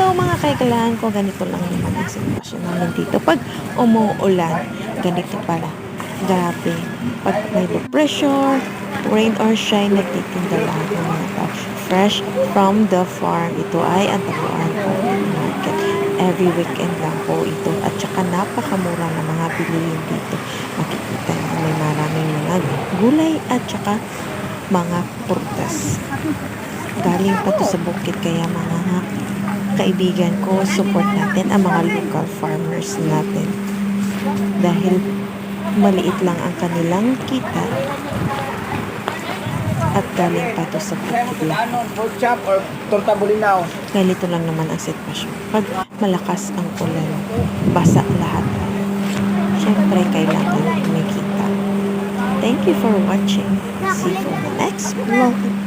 So mga kaigalaan ko, ganito lang naman ang sitwasyon namin dito. Pag umuulan, ganito pala. Grabe. Pag may low pressure, rain or shine, nagtitinda lang ng mga tao. Fresh from the farm. Ito ay ang Tabuan Farm Market. Every weekend lang po ito. At saka napakamura ng mga bilihin dito. Makikita nyo may maraming mga gulay at saka mga prutas. Galing pa to sa bukid, kaya mga kaibigan ko, support natin ang mga local farmers natin. Dahil maliit lang ang kanilang kita at galing pa to sa bukid lang. Ganito lang naman ang sitwasyon. Pag malakas ang ulan, basa lahat. Siyempre, kailangan kumikita. Thank you for watching. See you for the next vlog.